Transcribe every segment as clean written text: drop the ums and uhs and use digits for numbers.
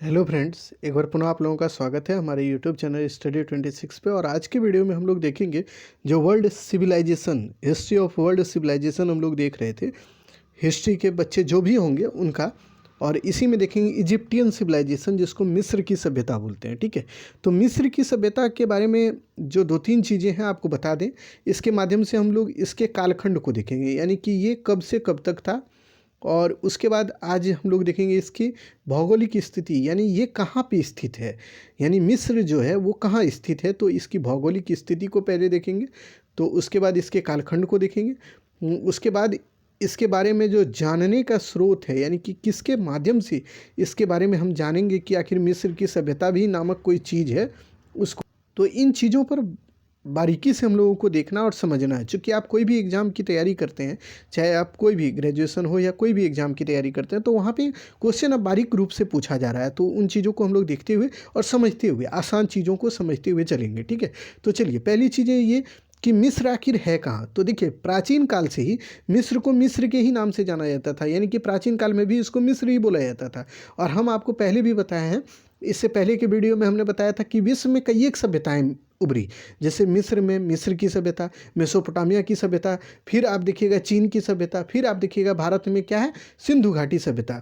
Hello friends, एक बार पुनः आप लोगों का स्वागत है हमारे यूट्यूब चैनल स्टडी 26 पे। और आज के वीडियो में हम लोग देखेंगे जो world civilisation, history of world civilisation हम लोग देख रहे थे। हिस्ट्री के बच्चे जो भी होंगे उनका, और इसी में देखेंगे इजिप्टियन सिविलाइजेशन जिसको मिस्र की सभ्यता बोलते हैं। ठीक है, तो मिस्र की सभ्यता के बारे में जो दो तीन चीज़ें हैं आपको बता दें। इसके माध्यम से हम लोग इसके कालखंड को देखेंगे, यानी कि ये कब से कब तक था, और उसके बाद आज हम लोग देखेंगे इसकी भौगोलिक स्थिति, यानी ये कहाँ पे स्थित है, यानी मिस्र जो है वो कहाँ स्थित है। तो इसकी भौगोलिक स्थिति को पहले देखेंगे, तो उसके बाद इसके कालखंड को देखेंगे। उसके बाद इसके बारे में जो जानने का स्रोत है, यानी कि किसके माध्यम से इसके बारे में हम जानेंगे कि आखिर मिस्र की सभ्यता भी नामक कोई चीज़ है उसको। तो इन चीज़ों पर बारीकी से हम लोगों को देखना और समझना है। चूँकि आप कोई भी एग्ज़ाम की तैयारी करते हैं, चाहे आप कोई भी ग्रेजुएशन हो या कोई भी एग्ज़ाम की तैयारी करते हैं, तो वहाँ पे क्वेश्चन अब बारीक रूप से पूछा जा रहा है। तो उन चीज़ों को हम लोग देखते हुए और समझते हुए, आसान चीज़ों को समझते हुए चलेंगे। ठीक है, तो चलिए पहली चीज़ें ये कि मिस्र आखिर है कहाँ। तो देखिए, प्राचीन काल से ही मिस्र को मिस्र के ही नाम से जाना जाता था, यानी कि प्राचीन काल में भी इसको मिस्र ही बोला जाता था। और हम आपको पहले भी बताए हैं, इससे पहले के वीडियो में हमने बताया था कि विश्व में कई एक सभ्यताएं उभरी। जैसे मिस्र में मिस्र की सभ्यता, मेसोपोटामिया की सभ्यता, फिर आप देखिएगा चीन की सभ्यता, फिर आप देखिएगा भारत में क्या है, सिंधु घाटी सभ्यता।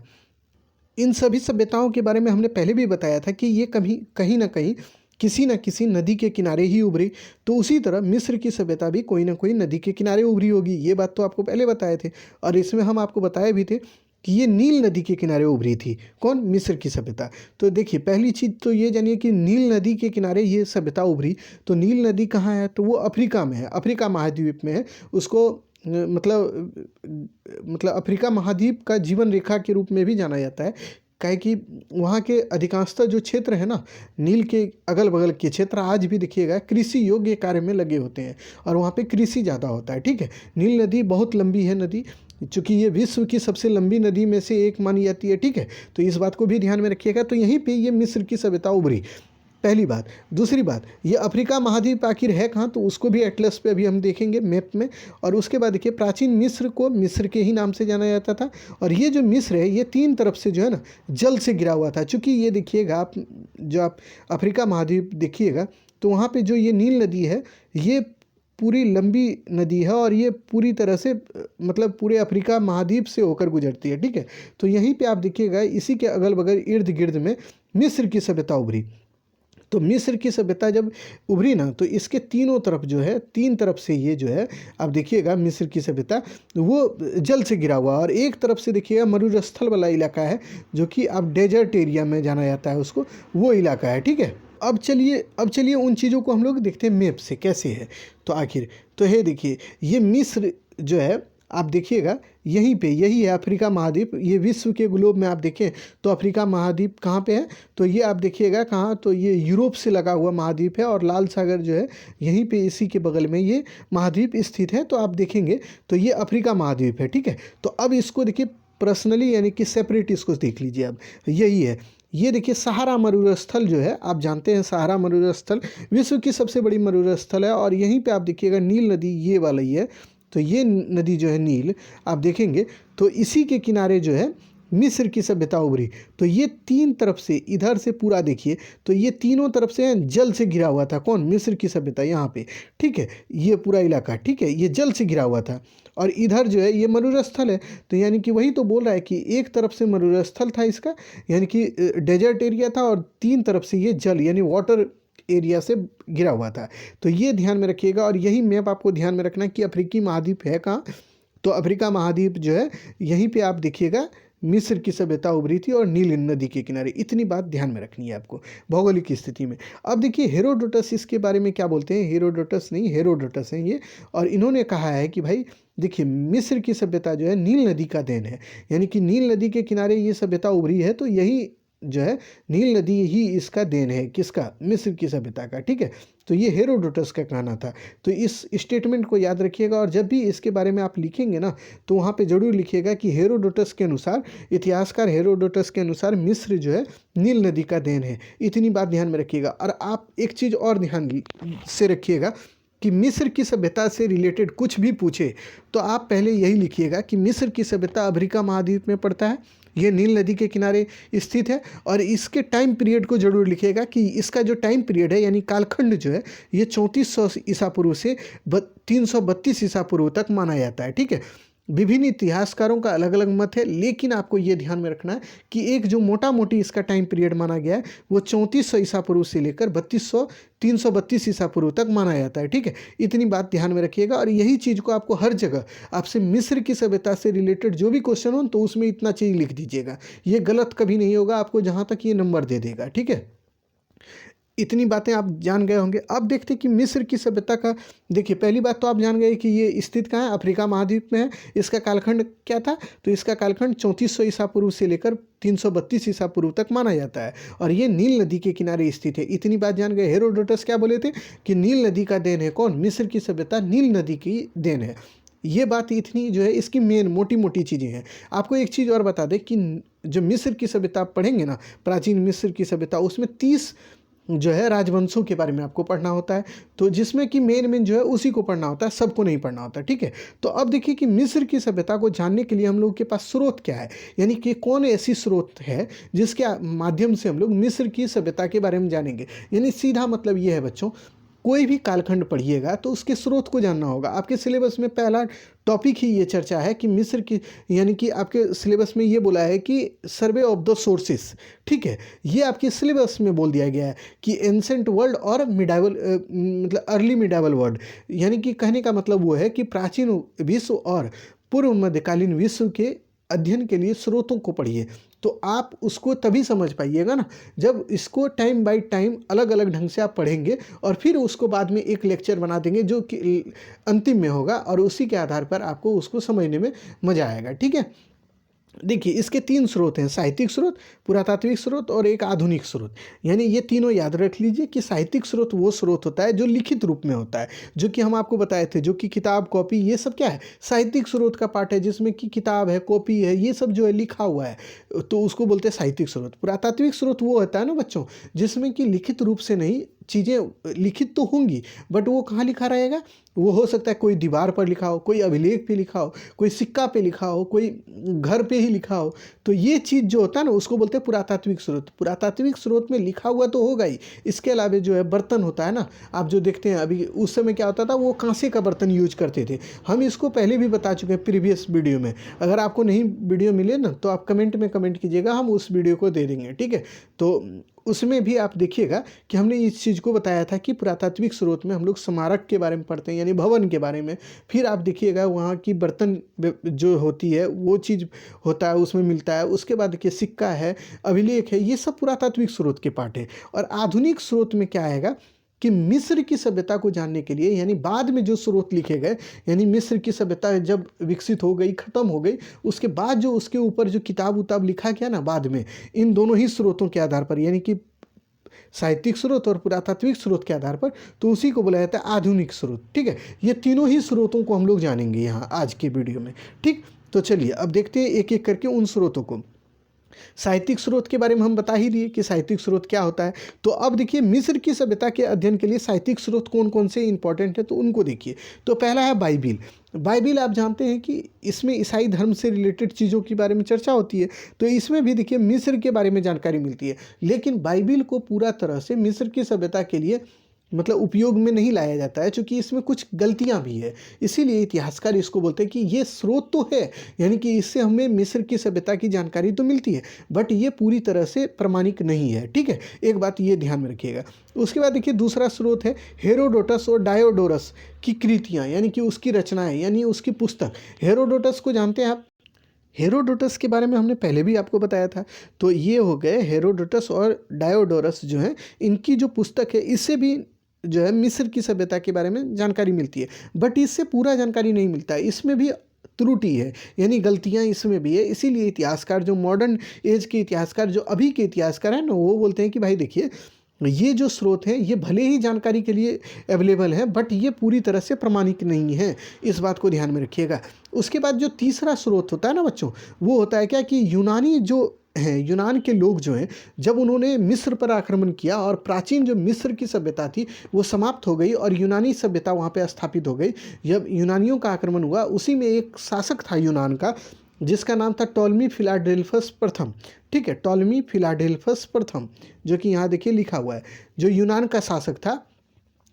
इन सभी सभ्यताओं के बारे में हमने पहले भी बताया था कि ये कभी कहीं ना कहीं किसी न किसी नदी के किनारे ही उभरी। तो उसी तरह मिस्र की सभ्यता भी कोई ना कोई नदी के किनारे उभरी होगी। ये बात तो आपको पहले बताए थे, और इसमें हम आपको बताए भी थे कि ये नील नदी के किनारे उभरी थी। कौन? मिस्र की सभ्यता। तो देखिए, पहली चीज़ तो ये जानिए कि नील नदी के किनारे ये सभ्यता उभरी। तो नील नदी कहाँ है? तो वो अफ्रीका में है, अफ्रीका महाद्वीप में है। उसको मतलब अफ्रीका महाद्वीप का जीवन रेखा के रूप में भी जाना जाता है। काहे कि वहाँ के अधिकांशतः जो क्षेत्र है ना, नील के अगल बगल के क्षेत्र आज भी देखिएगा कृषि योग्य कार्य में लगे होते हैं, और वहाँ पे कृषि ज़्यादा होता है। ठीक है, नील नदी बहुत लंबी है नदी, चूँकि ये विश्व की सबसे लंबी नदी में से एक मानी जाती है। ठीक है, तो इस बात को भी ध्यान में रखिएगा। तो यहीं पे ये मिस्र की सभ्यता उभरी, पहली बात। दूसरी बात, ये अफ्रीका महाद्वीप आखिर है कहाँ, तो उसको भी एटलस पे अभी हम देखेंगे मैप में। और उसके बाद देखिए, प्राचीन मिस्र को मिस्र के ही नाम से जाना जाता था। और ये जो मिस्र है ये तीन तरफ से जो है ना जल से घिरा हुआ था। चूँकि ये देखिएगा आप, जो आप अफ्रीका महाद्वीप देखिएगा, तो वहाँ पे जो ये नील नदी है ये पूरी लंबी नदी है, और ये पूरी तरह से मतलब पूरे अफ्रीका महाद्वीप से होकर गुजरती है। ठीक है, तो यहीं पे आप देखिएगा इसी के अगल बगल इर्द गिर्द में मिस्र की सभ्यता उभरी। तो मिस्र की सभ्यता जब उभरी ना, तो इसके तीनों तरफ जो है, तीन तरफ से ये जो है, आप देखिएगा मिस्र की सभ्यता वो जल से घिरा हुआ। और एक तरफ से देखिएगा मरुस्थल वाला इलाका है, जो कि अब डेजर्ट एरिया में जाना जाता है उसको, वो इलाका है। ठीक है, अब चलिए उन चीज़ों को हम लोग देखते हैं मैप से कैसे है। तो आखिर तो है, देखिए ये मिस्र जो है, आप देखिएगा यहीं पे, यही है अफ्रीका महाद्वीप। ये विश्व के ग्लोब में आप देखें तो अफ्रीका महाद्वीप कहाँ पे है, तो ये आप देखिएगा कहाँ, तो ये यूरोप से लगा हुआ महाद्वीप है, और लाल सागर जो है यहीं पे इसी के बगल में ये महाद्वीप स्थित है। तो आप देखेंगे तो ये अफ्रीका महाद्वीप है। ठीक है, तो अब इसको देखिए पर्सनली, यानी कि सेपरेट इसको देख लीजिए। अब यही है, ये देखिए सहारा मरुस्थल जो है, आप जानते हैं सहारा मरुस्थल विश्व की सबसे बड़ी मरुस्थल है। और यहीं पे आप देखिएगा नील नदी ये वाला ही है। तो ये नदी जो है नील, आप देखेंगे तो इसी के किनारे जो है मिस्र की सभ्यता उभरी। तो ये तीन तरफ से, इधर से पूरा देखिए तो ये तीनों तरफ से जल से घिरा हुआ था। कौन? मिस्र की सभ्यता यहाँ पे। ठीक है, ये पूरा इलाका, ठीक है, ये जल से घिरा हुआ था। और इधर जो है ये मरुस्थल है। तो यानी कि वही तो बोल रहा है कि एक तरफ से मरुस्थल था इसका, यानी कि डेजर्ट एरिया था, और तीन तरफ से ये जल यानी वाटर एरिया से घिरा हुआ था। तो ये ध्यान में रखिएगा। और यही मैप आपको ध्यान में रखना कि अफ्रीकी महाद्वीप है कहाँ, तो अफ्रीका महाद्वीप जो है यहीं पे आप देखिएगा मिस्र की सभ्यता उभरी थी, और नील नदी के किनारे। इतनी बात ध्यान में रखनी है आपको भौगोलिक स्थिति में। अब देखिए हेरोडोटस इसके बारे में क्या बोलते हैं, हेरोडोटस नहीं, हेरोडोटस हैं ये। और इन्होंने कहा है कि भाई देखिए, मिस्र की सभ्यता जो है नील नदी का देन है, यानी कि नील नदी के किनारे ये सभ्यता उभरी है। तो यही जो है नील नदी ही इसका देन है, किसका? मिस्र की सभ्यता का। ठीक है, तो ये हेरोडोटस का कहना था। तो इस स्टेटमेंट को याद रखिएगा, और जब भी इसके बारे में आप लिखेंगे ना, तो वहाँ पे जरूर लिखिएगा कि हेरोडोटस के अनुसार, इतिहासकार हेरोडोटस के अनुसार मिस्र जो है नील नदी का देन है। इतनी बात ध्यान में रखिएगा। और आप एक चीज़ और ध्यान से रखिएगा कि मिस्र की सभ्यता से रिलेटेड कुछ भी पूछे तो आप पहले यही लिखिएगा कि मिस्र की सभ्यता अफ्रीका महाद्वीप में पड़ता है, ये नील नदी के किनारे स्थित है। और इसके टाइम पीरियड को जरूर लिखिएगा कि इसका जो टाइम पीरियड है यानी कालखंड जो है ये 3400 ईसा पूर्व से 332 ईसा पूर्व तक माना जाता है। ठीक है, विभिन्न इतिहासकारों का अलग अलग मत है, लेकिन आपको ये ध्यान में रखना है कि एक जो मोटा मोटी इसका टाइम पीरियड माना गया है वो 3400 ईसा पूर्व से लेकर 332 ईसा पूर्व तक माना जाता है। ठीक है, इतनी बात ध्यान में रखिएगा। और यही चीज़ को आपको हर जगह आपसे मिस्र की सभ्यता से रिलेटेड जो भी क्वेश्चन हो तो उसमें इतना चीज़ लिख दीजिएगा, ये गलत कभी नहीं होगा, आपको जहाँ तक ये नंबर दे देगा। ठीक है, इतनी बातें आप जान गए होंगे। अब देखते हैं कि मिस्र की सभ्यता का, देखिए पहली बात तो आप जान गए कि ये स्थित कहाँ है, अफ्रीका महाद्वीप में है। इसका कालखंड क्या था, तो इसका कालखंड 3400 ईसा पूर्व से लेकर 332 ईसा पूर्व तक माना जाता है और ये नील नदी के किनारे स्थित है। इतनी बात जान गए। हेरोडोटस क्या बोले थे कि नील नदी का देन है कौन, मिस्र की सभ्यता नील नदी की देन है। ये बात इतनी जो है इसकी मेन मोटी मोटी चीज़ें हैं। आपको एक चीज़ और बता दें कि जो मिस्र की सभ्यता आप पढ़ेंगे ना, प्राचीन मिस्र की सभ्यता, उसमें 30 जो है राजवंशों के बारे में आपको पढ़ना होता है, तो जिसमें कि मेन जो है उसी को पढ़ना होता है, सबको नहीं पढ़ना होता। ठीक है, तो अब देखिए कि मिस्र की सभ्यता को जानने के लिए हम लोग के पास स्रोत क्या है, यानी कि कौन ऐसी स्रोत है जिसके माध्यम से हम लोग मिस्र की सभ्यता के बारे में जानेंगे। यानी सीधा मतलब ये है बच्चों, कोई भी कालखंड पढ़िएगा तो उसके स्रोत को जानना होगा। आपके सिलेबस में पहला टॉपिक ही ये चर्चा है कि मिस्र की, यानी कि आपके सिलेबस में ये बोला है कि सर्वे ऑफ द सोर्सेस। ठीक है, ये आपके सिलेबस में बोल दिया गया है कि एंसेंट वर्ल्ड और मिडाइवल मतलब अर्ली मिडाइवल वर्ल्ड, यानी कि कहने का मतलब वो है कि प्राचीन विश्व और पूर्व मध्यकालीन विश्व के अध्ययन के लिए स्रोतों को पढ़िए। तो आप उसको तभी समझ पाइएगा ना जब इसको टाइम बाय टाइम अलग अलग ढंग से आप पढ़ेंगे और फिर उसको बाद में एक लेक्चर बना देंगे जो कि अंतिम में होगा और उसी के आधार पर आपको उसको समझने में मज़ा आएगा। ठीक है, देखिए इसके 3 स्रोत हैं, साहित्यिक स्रोत, पुरातात्विक स्रोत और एक आधुनिक स्रोत। यानी ये तीनों याद रख लीजिए कि साहित्यिक स्रोत वो स्रोत होता है जो लिखित रूप में होता है, जो कि हम आपको बताए थे, जो कि किताब कॉपी ये सब क्या है, साहित्यिक स्रोत का पार्ट है, जिसमें कि किताब है, कॉपी है, ये सब जो है लिखा हुआ है, तो उसको बोलते हैं साहित्यिक स्रोत। पुरातात्विक स्रोत वो होता है ना बच्चों, जिसमें कि लिखित रूप से नहीं, चीज़ें लिखित तो होंगी बट वो कहाँ लिखा रहेगा, वो हो सकता है कोई दीवार पर लिखा हो, कोई अभिलेख पे लिखा हो, कोई सिक्का पे लिखा हो, कोई घर पे ही लिखा हो। तो ये चीज़ जो होता है ना उसको बोलते हैं पुरातात्विक स्रोत। पुरातात्विक स्रोत में लिखा हुआ तो होगा ही, इसके अलावा जो है बर्तन होता है ना, आप जो देखते हैं अभी, उस समय क्या होता था, वो कांसे का बर्तन यूज करते थे। हम इसको पहले भी बता चुके हैं प्रीवियस वीडियो में। अगर आपको नहीं वीडियो मिले ना तो आप कमेंट में कमेंट कीजिएगा, हम उस वीडियो को दे देंगे। ठीक है, तो उसमें भी आप देखिएगा कि हमने इस चीज़ को बताया था कि पुरातात्विक स्रोत में हम लोग स्मारक के बारे में पढ़ते हैं, यानी भवन के बारे में। फिर आप देखिएगा वहाँ की बर्तन जो होती है वो चीज़ होता है, उसमें मिलता है। उसके बाद देखिए सिक्का है, अभिलेख है, ये सब पुरातात्विक स्रोत के पार्ट है। और आधुनिक स्रोत में क्या आएगा कि मिस्र की सभ्यता को जानने के लिए, यानी बाद में जो स्रोत लिखे गए, यानी मिस्र की सभ्यता जब विकसित हो गई, ख़त्म हो गई, उसके बाद जो उसके ऊपर जो किताब उताब लिखा गया ना बाद में, इन दोनों ही स्रोतों के आधार पर, यानी कि साहित्यिक स्रोत और पुरातात्विक स्रोत के आधार पर, तो उसी को बोला जाता है आधुनिक स्रोत। ठीक है, ये तीनों ही स्रोतों को हम लोग जानेंगे यहाँ आज के वीडियो में। ठीक, तो चलिए अब देखते हैं एक एक करके उन स्रोतों को। साहित्यिक स्रोत के बारे में हम बता ही दिए कि साहित्यिक स्रोत क्या होता है। तो अब देखिए मिस्र की सभ्यता के अध्ययन के लिए साहित्यिक स्रोत कौन कौन से इंपॉर्टेंट है, तो उनको देखिए। तो पहला है बाइबिल। बाइबिल आप जानते हैं कि इसमें ईसाई धर्म से रिलेटेड चीज़ों के बारे में चर्चा होती है, तो इसमें भी देखिए मिस्र के बारे में जानकारी मिलती है। लेकिन बाइबिल को पूरा तरह से मिस्र की सभ्यता के लिए मतलब उपयोग में नहीं लाया जाता है, क्योंकि इसमें कुछ गलतियां भी है। इसीलिए इतिहासकार इसको बोलते हैं कि ये स्रोत तो है, यानी कि इससे हमें मिस्र की सभ्यता की जानकारी तो मिलती है, बट ये पूरी तरह से प्रमाणिक नहीं है। ठीक है, एक बात ये ध्यान में रखिएगा। उसके बाद देखिए दूसरा स्रोत है हेरोडोटस और डायोडोरस की कृतियाँ, यानी कि उसकी रचनाएँ, यानी उसकी पुस्तक। हेरोडोटस को जानते हैं आप, हेरोडोटस के बारे में हमने पहले भी आपको बताया था। तो ये हो गए हेरोडोटस और डायोडोरस जो हैं, इनकी जो पुस्तक है, इससे भी जो है मिस्र की सभ्यता के बारे में जानकारी मिलती है, बट इससे पूरा जानकारी नहीं मिलता है, इसमें भी त्रुटि है, यानी गलतियां इसमें भी है। इसीलिए इतिहासकार, जो मॉडर्न एज के इतिहासकार, जो अभी के इतिहासकार हैं ना, वो बोलते हैं कि भाई देखिए ये जो स्रोत हैं ये भले ही जानकारी के लिए अवेलेबल हैं, बट ये पूरी तरह से प्रमाणिक नहीं है, इस बात को ध्यान में रखिएगा। उसके बाद जो तीसरा स्रोत होता है ना बच्चों, वो होता है क्या कि यूनानी जो हैं, यूनान के लोग जो हैं, जब उन्होंने मिस्र पर आक्रमण किया और प्राचीन जो मिस्र की सभ्यता थी वो समाप्त हो गई और यूनानी सभ्यता वहाँ पे स्थापित हो गई। जब यूनानियों का आक्रमण हुआ, उसी में एक शासक था यूनान का, जिसका नाम था टॉलमी फिलाडेल्फस प्रथम। ठीक है, टॉलमी फिलाडेल्फस प्रथम, जो कि यहाँ देखिए लिखा हुआ है, जो यूनान का शासक था।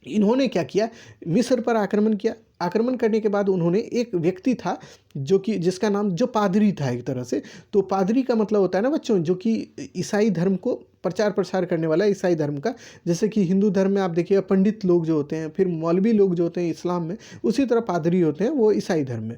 इन्होंने क्या किया, मिस्र पर आक्रमण किया। आक्रमण करने के बाद उन्होंने, एक व्यक्ति था जो कि जिसका नाम, जो पादरी था एक तरह से, तो पादरी का मतलब होता है ना बच्चों, जो कि ईसाई धर्म को प्रचार प्रसार करने वाला, ईसाई धर्म का, जैसे कि हिंदू धर्म में आप देखिए पंडित लोग जो होते हैं, फिर मौलवी लोग जो होते हैं इस्लाम में, उसी तरह पादरी होते हैं वो ईसाई धर्म में।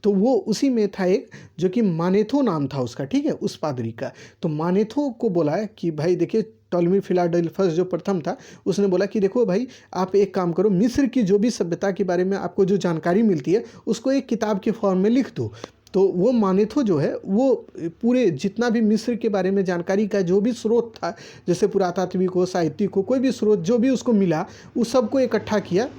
तो वो उसी में था एक, जो कि मानेथो नाम था उसका, ठीक है, उस पादरी का। तो मानेथो को बोला है कि भाई देखिए, टॉलमी फिलाडेल्फस जो प्रथम था, उसने बोला कि देखो भाई, आप एक काम करो, मिस्र की जो भी सभ्यता के बारे में आपको जो जानकारी मिलती है उसको एक किताब के फॉर्म में लिख दो। तो वो मानेथो जो है, वो पूरे जितना भी मिस्र के बारे में जानकारी का जो भी स्रोत था, जैसे पुरातात्विक हो, साहित्यिक हो, कोई भी स्रोत जो भी उसको मिला, उस सबको इकट्ठा किया।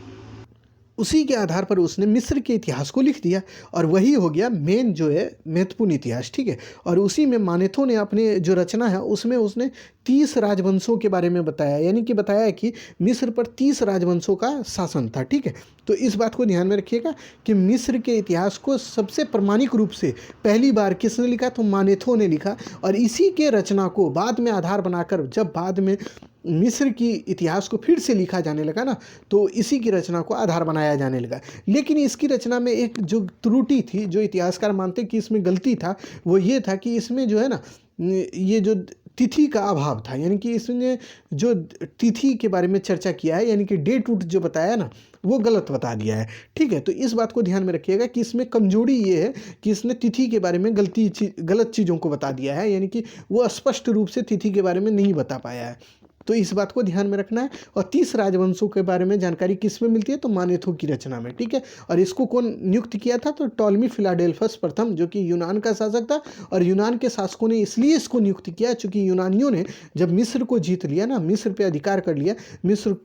उसी के आधार पर उसने मिस्र के इतिहास को लिख दिया, और वही हो गया मेन जो है महत्वपूर्ण इतिहास। ठीक है, और उसी में मानेथो ने अपने जो रचना है उसमें उसने 30 राजवंशों के बारे में बताया, यानी कि बताया है कि मिस्र पर 30 राजवंशों का शासन था। ठीक है, तो इस बात को ध्यान में रखिएगा कि मिस्र के इतिहास को सबसे प्रामाणिक रूप से पहली बार किसने लिखा, तो मानेथो ने लिखा। और इसी के रचना को बाद में आधार बनाकर, जब बाद में मिस्र की इतिहास को फिर से लिखा जाने लगा ना, तो इसी की रचना को आधार बनाया जाने लगा। लेकिन इसकी रचना में एक जो त्रुटि थी, जो इतिहासकार मानते कि इसमें गलती था, वो ये था कि इसमें जो है ना, ये जो तिथि का अभाव था, यानी कि इसने जो तिथि के बारे में चर्चा किया है, यानी कि डेट उट जो बताया ना, वो गलत बता दिया है। ठीक है, तो इस बात को ध्यान में रखिएगा कि इसमें कमजोरी ये है कि इसने तिथि के बारे में गलत चीज़ों को बता दिया है, यानी कि वो स्पष्ट रूप से तिथि के बारे में नहीं बता पाया है। तो इस बात को ध्यान में रखना है। और 30 राजवंशों के बारे में जानकारी किस में मिलती है, तो मानेथो की रचना में। ठीक है, और इसको कौन नियुक्त किया था, तो टॉलमी फिलाडेल्फस प्रथम, जो कि यूनान का शासक था। और यूनान के शासकों ने इसलिए इसको नियुक्त किया क्योंकि यूनानियों ने जब मिस्र को जीत लिया ना, मिस्र पे अधिकार कर लिया, मिस्र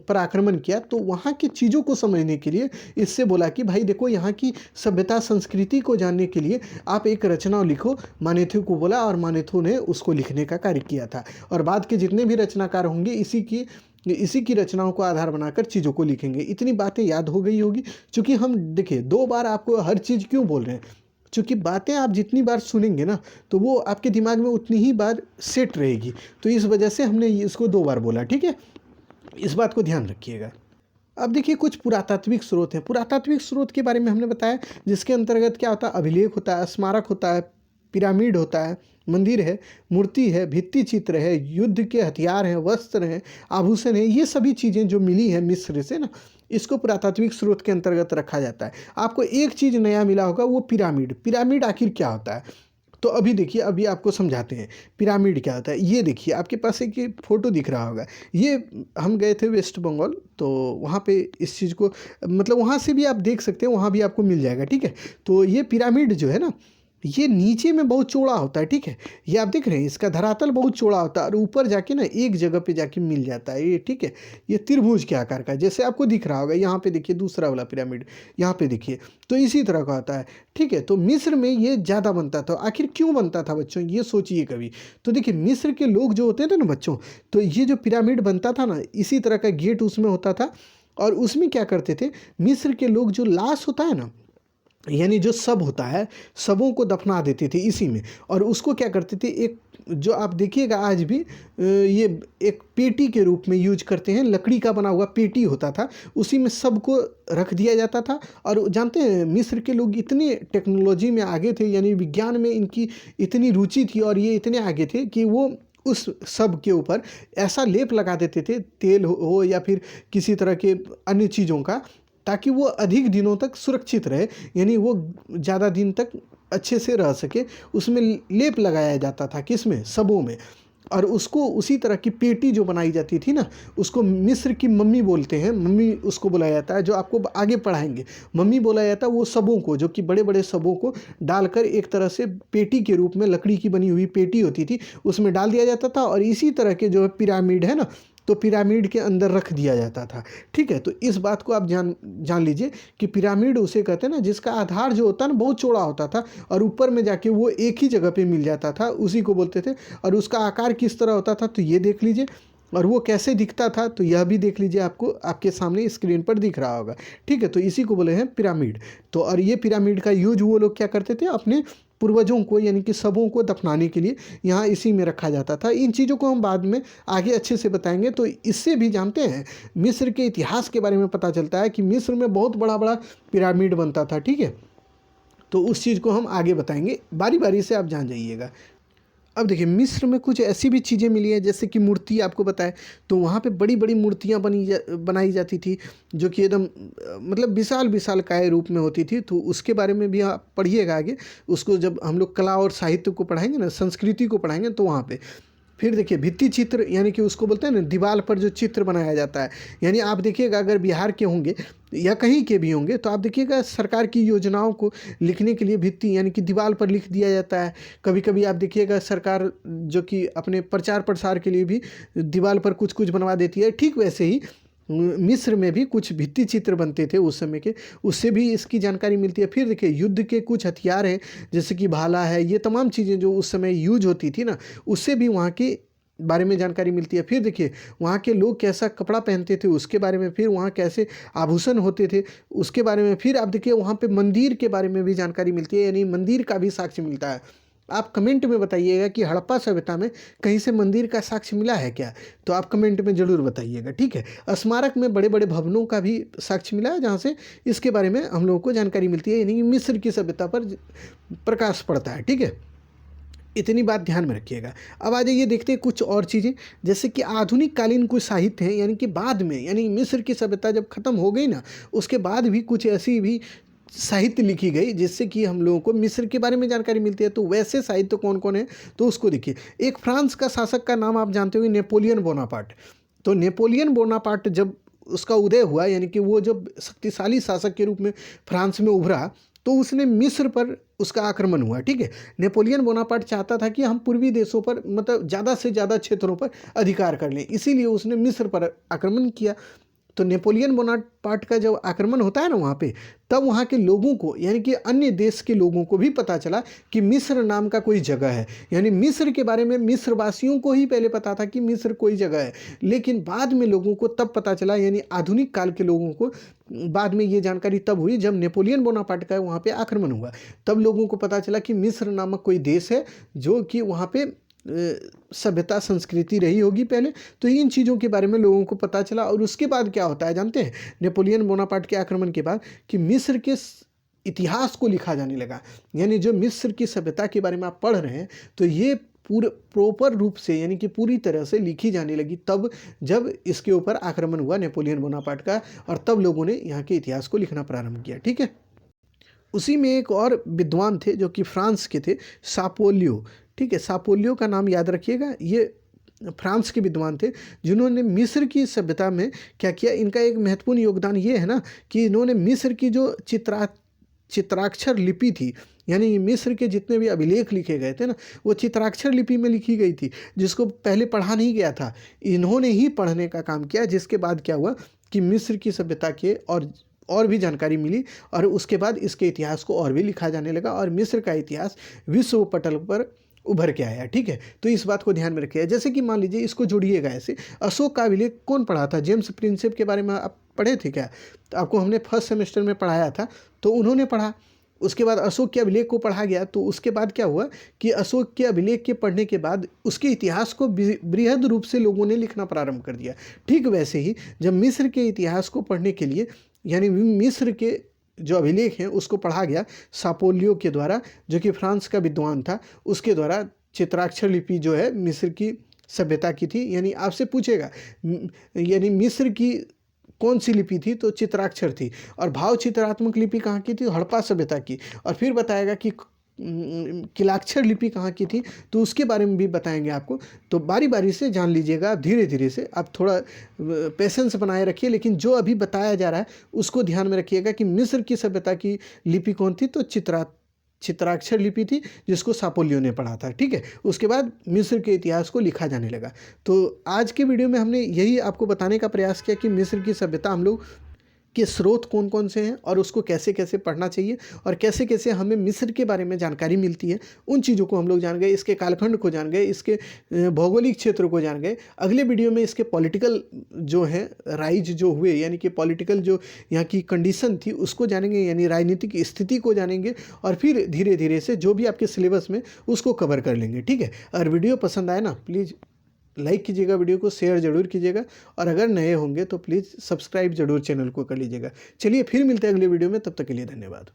पर आक्रमण किया, तो वहाँ की चीज़ों को समझने के लिए इससे बोला कि भाई देखो, यहाँ की सभ्यता संस्कृति को जानने के लिए आप एक रचना लिखो। मानेथो को बोला, और मानेथो ने उसको लिखने का कार्य किया था। और बाद के जितने भी रचनाकार होंगे इसी की रचनाओं को आधार बनाकर चीज़ों को लिखेंगे। इतनी बातें याद हो गई होगी, क्योंकि हम देखिए 2 बार आपको हर चीज़ क्यों बोल रहे हैं, क्योंकि बातें आप जितनी बार सुनेंगे ना, तो वो आपके दिमाग में उतनी ही बार सेट रहेगी। तो इस वजह से हमने इसको 2 बार बोला। ठीक है, इस बात को ध्यान रखिएगा। अब देखिए, कुछ पुरातात्विक स्रोत हैं। पुरातात्विक स्रोत के बारे में हमने बताया, जिसके अंतर्गत क्या होता है, अभिलेख होता है, स्मारक होता है, पिरामिड होता है, मंदिर है, मूर्ति है, भित्ति चित्र है, युद्ध के हथियार हैं, वस्त्र हैं, आभूषण है। ये सभी चीज़ें जो मिली हैं मिस्र से ना, इसको पुरातात्विक स्रोत के अंतर्गत रखा जाता है। आपको एक चीज़ नया मिला होगा, वो पिरामिड। पिरामिड आखिर क्या होता है, तो अभी देखिए, अभी आपको समझाते हैं पिरामिड क्या होता है। ये देखिए, आपके पास एक फ़ोटो दिख रहा होगा। ये हम गए थे वेस्ट बंगाल, तो वहाँ पे इस चीज़ को, मतलब वहाँ से भी आप देख सकते हैं, वहाँ भी आपको मिल जाएगा। ठीक है, तो ये पिरामिड जो है ना, ये नीचे में बहुत चौड़ा होता है। ठीक है, ये आप देख रहे हैं, इसका धरातल बहुत चौड़ा होता है, और ऊपर जाके ना एक जगह पे जाके मिल जाता है ये। ठीक है, ये त्रिभुज के आकार का, जैसे आपको दिख रहा होगा। यहाँ पे देखिए दूसरा वाला पिरामिड, यहाँ पे देखिए, तो इसी तरह का होता है। ठीक है, तो मिस्र में ये ज़्यादा बनता था। आखिर क्यों बनता था बच्चों, ये सोचिए कभी। तो देखिए, मिस्र के लोग जो होते थे ना बच्चों, तो ये जो पिरामिड बनता था ना, इसी तरह का गेट उसमें होता था। और उसमें क्या करते थे, मिस्र के लोग, जो लाश होता है ना, यानी जो शव होता है, शवों को दफना देते थे इसी में। और उसको क्या करते थे, एक जो आप देखिएगा आज भी, ये एक पेटी के रूप में यूज करते हैं। लकड़ी का बना हुआ पेटी होता था, उसी में सबको रख दिया जाता था। और जानते हैं, मिस्र के लोग इतने टेक्नोलॉजी में आगे थे, यानी विज्ञान में इनकी इतनी रुचि थी, और ये इतने आगे थे कि वो उस सब के ऊपर ऐसा लेप लगा देते थे, तेल हो या फिर किसी तरह के अन्य चीज़ों का, ताकि वो अधिक दिनों तक सुरक्षित रहे, यानी वो ज़्यादा दिन तक अच्छे से रह सके। उसमें लेप लगाया जाता था, किसमें, सबों में। और उसको उसी तरह की पेटी जो बनाई जाती थी ना, उसको मिस्र की मम्मी बोलते हैं, मम्मी उसको बुलाया जाता है, जो आपको आगे पढ़ाएंगे। मम्मी बोला जाता है वो सबों को, जो कि बड़े बड़े सबों को डालकर एक तरह से पेटी के रूप में, लकड़ी की बनी हुई पेटी होती थी, उसमें डाल दिया जाता था। और इसी तरह के जो है पिरामिड है ना, तो पिरामिड के अंदर रख दिया जाता था। ठीक है, तो इस बात को आप जान लीजिए कि पिरामिड उसे कहते हैं ना, जिसका आधार जो होता है ना, बहुत चौड़ा होता था, और ऊपर में जाके वो एक ही जगह पे मिल जाता था, उसी को बोलते थे। और उसका आकार किस तरह होता था, तो ये देख लीजिए। और वो कैसे दिखता था, तो यह भी देख लीजिए, आपको आपके सामने स्क्रीन पर दिख रहा होगा। ठीक है, तो इसी को बोले हैं पिरामिड। तो और ये पिरामिड का यूज वो लोग क्या करते थे, अपने पूर्वजों को यानी कि शवों को दफनाने के लिए यहाँ इसी में रखा जाता था। इन चीज़ों को हम बाद में आगे अच्छे से बताएंगे। तो इससे भी जानते हैं मिस्र के इतिहास के बारे में पता चलता है कि मिस्र में बहुत बड़ा बड़ा पिरामिड बनता था, ठीक है। तो उस चीज़ को हम आगे बताएंगे, बारी बारी से आप जान जाइएगा। अब देखिए मिस्र में कुछ ऐसी भी चीज़ें मिली हैं जैसे कि मूर्ति आपको बताए, तो वहाँ पे बड़ी बड़ी मूर्तियाँ बनाई जाती थी जो कि एकदम मतलब विशाल विशाल काय रूप में होती थी। तो उसके बारे में भी आप पढ़िएगा आगे, उसको जब हम लोग कला और साहित्य को पढ़ाएंगे ना, संस्कृति को पढ़ाएंगे, तो वहाँ पे फिर देखिए भित्ति चित्र यानी कि उसको बोलते हैं ना दीवार पर जो चित्र बनाया जाता है। यानी आप देखिएगा अगर बिहार के होंगे या कहीं के भी होंगे तो आप देखिएगा सरकार की योजनाओं को लिखने के लिए भित्ति यानी कि दीवार पर लिख दिया जाता है। कभी कभी आप देखिएगा सरकार जो कि अपने प्रचार प्रसार के लिए भी दीवार पर कुछ कुछ बनवा देती है। ठीक वैसे ही मिस्र में भी कुछ भित्ति चित्र बनते थे उस समय के, उससे भी इसकी जानकारी मिलती है। फिर देखिए युद्ध के कुछ हथियार हैं जैसे कि भाला है, ये तमाम चीज़ें जो उस समय यूज होती थी ना, उससे भी वहाँ के बारे में जानकारी मिलती है। फिर देखिए वहाँ के लोग कैसा कपड़ा पहनते थे उसके बारे में, फिर वहाँ कैसे आभूषण होते थे उसके बारे में। फिर आप देखिए वहाँ पे मंदिर के बारे में भी जानकारी मिलती है, यानी मंदिर का भी साक्ष्य मिलता है। आप कमेंट में बताइएगा कि हड़प्पा सभ्यता में कहीं से मंदिर का साक्ष्य मिला है क्या, तो आप कमेंट में ज़रूर बताइएगा, ठीक है। स्मारक में बड़े बड़े भवनों का भी साक्ष्य मिला है जहाँ से इसके बारे में हम लोगों को जानकारी मिलती है, यानी कि मिस्र की सभ्यता पर प्रकाश पड़ता है, ठीक है। इतनी बात ध्यान में रखिएगा। अब आ जाइए देखते हैं कुछ और चीज़ें, जैसे कि आधुनिक कालीन कुछ साहित्य हैं, यानी कि बाद में, यानी मिस्र की सभ्यता जब ख़त्म हो गई ना, उसके बाद भी कुछ ऐसी भी साहित्य लिखी गई जिससे कि हम लोगों को मिस्र के बारे में जानकारी मिलती है। तो वैसे साहित्य कौन कौन है तो उसको देखिए। एक फ्रांस का शासक का नाम आप जानते होंगे, नेपोलियन बोनापार्ट। तो नेपोलियन बोनापार्ट जब उसका उदय हुआ, यानी कि वो जब शक्तिशाली शासक के रूप में फ्रांस में उभरा, तो उसने मिस्र पर उसका आक्रमण हुआ, ठीक है। नेपोलियन बोनापार्ट चाहता था कि हम पूर्वी देशों पर मतलब ज़्यादा से ज़्यादा क्षेत्रों पर अधिकार कर लें, इसीलिए उसने मिस्र पर आक्रमण किया। तो नेपोलियन बोनापार्ट का जब आक्रमण होता है ना वहाँ पे, तब वहाँ के लोगों को यानी कि अन्य देश के लोगों को भी पता चला कि मिस्र नाम का कोई जगह है। यानी मिस्र के बारे में मिस्र वासियों को ही पहले पता था कि मिस्र कोई जगह है, लेकिन बाद में लोगों को तब पता चला, यानी आधुनिक काल के लोगों को बाद में ये जानकारी तब हुई जब नेपोलियन बोनापार्ट का वहाँ पे आक्रमण हुआ। तब लोगों को पता चला कि मिस्र नामक कोई देश है जो कि वहाँ पे सभ्यता संस्कृति रही होगी पहले। तो इन चीज़ों के बारे में लोगों को पता चला। और उसके बाद क्या होता है जानते हैं, नेपोलियन बोनापार्ट के आक्रमण के बाद कि मिस्र के इतिहास को लिखा जाने लगा। यानी जो मिस्र की सभ्यता के बारे में आप पढ़ रहे हैं तो ये पूरे प्रॉपर रूप से यानी कि पूरी तरह से लिखी जाने लगी तब जब इसके ऊपर आक्रमण हुआ नेपोलियन बोनापार्ट का, और तब लोगों ने यहाँ के इतिहास को लिखना प्रारंभ किया, ठीक है। उसी में एक और विद्वान थे जो कि फ्रांस के थे, सापोलियो, ठीक है। सापोलियो का नाम याद रखिएगा। ये फ्रांस के विद्वान थे जिन्होंने मिस्र की सभ्यता में क्या किया। इनका एक महत्वपूर्ण योगदान ये है ना कि इन्होंने मिस्र की जो चित्राक्षर लिपि थी, यानी मिस्र के जितने भी अभिलेख लिखे गए थे ना, वो चित्राक्षर लिपि में लिखी गई थी, जिसको पहले पढ़ा नहीं गया था। इन्होंने ही पढ़ने का काम किया, जिसके बाद क्या हुआ कि मिस्र की सभ्यता के और भी जानकारी मिली, और उसके बाद इसके इतिहास को और भी लिखा जाने लगा, और मिस्र का इतिहास विश्व पटल पर उभर के आया, ठीक है। तो इस बात को ध्यान में रखिएगा। जैसे कि मान लीजिए इसको जोड़िएगा ऐसे, अशोक का अभिलेख कौन पढ़ा था? जेम्स प्रिंसेप के बारे में आप पढ़े थे क्या? तो आपको हमने फर्स्ट सेमेस्टर में पढ़ाया था, तो उन्होंने पढ़ा। उसके बाद अशोक के अभिलेख को पढ़ा गया। तो उसके बाद क्या हुआ कि अशोक के अभिलेख के पढ़ने के बाद उसके इतिहास को बृहद रूप से लोगों ने लिखना प्रारंभ कर दिया। ठीक वैसे ही जब मिस्र के इतिहास को पढ़ने के लिए, यानी मिस्र के जो अभिलेख हैं उसको पढ़ा गया सापोलियो के द्वारा, जो कि फ्रांस का विद्वान था, उसके द्वारा चित्राक्षर लिपि जो है मिस्र की सभ्यता की थी। यानी आपसे पूछेगा यानी मिस्र की कौन सी लिपि थी, तो चित्राक्षर थी। और भाव चित्रात्मक लिपि कहाँ की थी? हड़प्पा सभ्यता की। और फिर बताएगा कि किलाक्षर लिपि कहाँ की थी, तो उसके बारे में भी बताएंगे आपको। तो बारी बारी से जान लीजिएगा, धीरे धीरे से। आप थोड़ा पेशेंस बनाए रखिए, लेकिन जो अभी बताया जा रहा है उसको ध्यान में रखिएगा कि मिस्र की सभ्यता की लिपि कौन थी, तो चित्राक्षर लिपि थी, जिसको सापोलियो ने पढ़ा था, ठीक है। उसके बाद मिस्र के इतिहास को लिखा जाने लगा। तो आज के वीडियो में हमने यही आपको बताने का प्रयास किया कि मिस्र की सभ्यता हम लोग के स्रोत कौन कौन से हैं और उसको कैसे कैसे पढ़ना चाहिए और कैसे कैसे हमें मिस्र के बारे में जानकारी मिलती है, उन चीज़ों को हम लोग जान गए। इसके कालखंड को जान गए, इसके भौगोलिक क्षेत्र को जान गए। अगले वीडियो में इसके पॉलिटिकल जो है राइज जो हुए, यानी कि पॉलिटिकल जो यहाँ की कंडीशन थी उसको जानेंगे, यानी राजनीतिक स्थिति को जानेंगे, और फिर धीरे धीरे से जो भी आपके सिलेबस में उसको कवर कर लेंगे। ठीक है, अगर वीडियो पसंद आए ना, प्लीज़ लाइक कीजिएगा, वीडियो को शेयर जरूर कीजिएगा, और अगर नए होंगे तो प्लीज़ सब्सक्राइब जरूर चैनल को कर लीजिएगा। चलिए फिर मिलते हैं अगले वीडियो में, तब तक के लिए धन्यवाद।